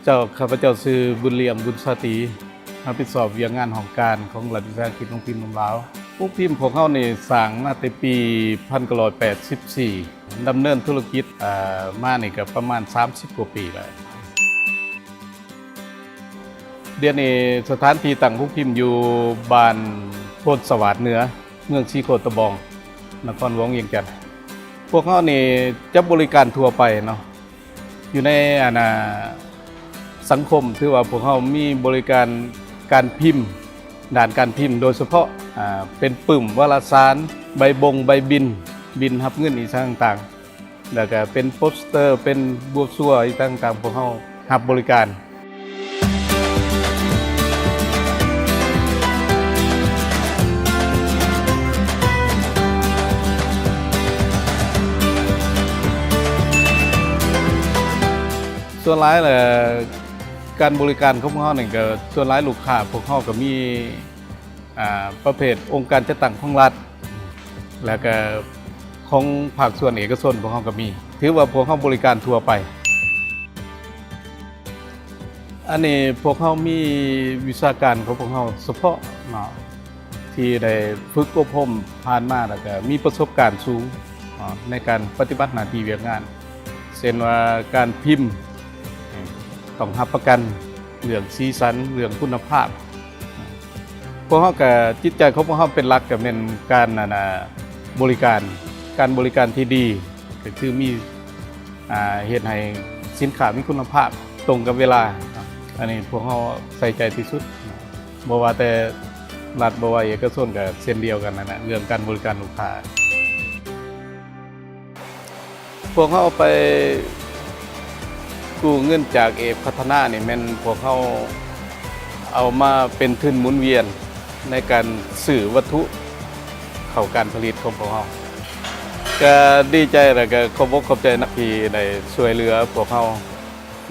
เจ้าข้าพเจ้าชื่อบุญเลี่ยมบุญสติรับผิดชอบเวียงงานของการของรัฐวิสาหกิจโรงพิมพ์ลาวพวกพิมพ์ของเขานี่สร้างมาแต่ปี1984ดำเนินธุรกิจมานี่ก็ประมาณ30กว่าปีแล้วเดี๋ยวนี้สถานที่ตั้งพวกพิมพ์อยู่บ้านโพธิ์สวัสดิ์เหนือเมืองชีโคตะบองนครหลวงเวียงจันทน์พวกเขานี่จะบริการทั่วไปเนาะอยู่ในสังคมถือว่าพวกเขามีบริการการพิมพ์ด้านการพิมพ์โดยเฉพาะเป็นปึ่มวารสารใบบงใบบินรับเงินอีกต่างๆแล้วก็เป็นโปสเตอร์เป็นบัวซัวอีกต่างๆพวกเขารับบริการส่วนหลายการบริการของพวกเขาเนี่ยก็ส่วนหลายลูกค้าพวกเขาก็มีประเภทองค์การจัดตั้งของรัฐแล้วก็ของภาคส่วนเอกชนพวกเขาก็มีถือว่าพวกเขาบริการทั่วไปอันนี้พวกเขามีวิชาการของพวกเขาเฉพาะที่ได้ฝึกอบรมผ่านมาแล้วก็มีประสบการณ์สูงในการปฏิบัติหน้าที่เวียกงานเช่นว่าการพิมพ์ต้องรับประกันเรื่องสีสันเรื่องคุณภาพพวกเขากับจิตใจของพวกเขาเป็นหลักกับเป็นการบริการที่ดีก็คือมีเหตุให้สินค้ามีคุณภาพตรงกับเวลาอันนี้พวกเขาใส่ใจที่สุดบ่ว่าแต่รัฐบ่ว่าเอกชนกับเช่นเดียวกันนะเรื่องการบริการลูกค้าพวกเขาไปกู้เงินจากเอกพัฒนาเนี่ยแม่นพวกเขาเอามาเป็นทุนหมุนเวียนในการสื่อวัตถุเข้าการผลิตของพวกเขาก็ดีใจแล้วก็ขอบอกขอบใจนักที่ได้ช่วยเหลือพวกเขา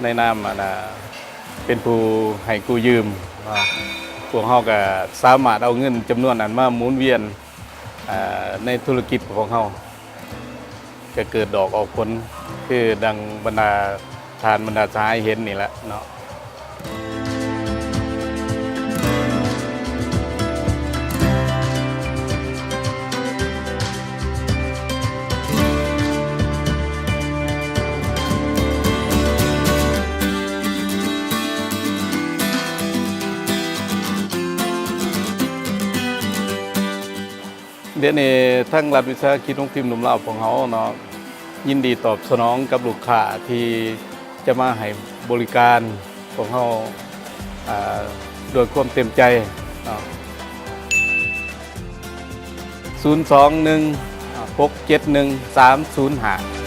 ในนามเป็นผู้ให้กู้ยืมพวกเขาก็สามารถเอาเงินจำนวนนั้นมาหมุนเวียนในธุรกิจของเขาจะเกิดดอกออกผลคือดังบรรดาทานบรรดาสหายเห็นนี่แหละเนาะเดี๋ยวนี้ทั้งรัฐวิสาหกิจโรงพิมพ์หนุ่มลาวของเขาเนาะยินดีตอบสนองกับลูกค้าที่จะมาให้บริการของเขาโดยความเต็มใจ021 671 305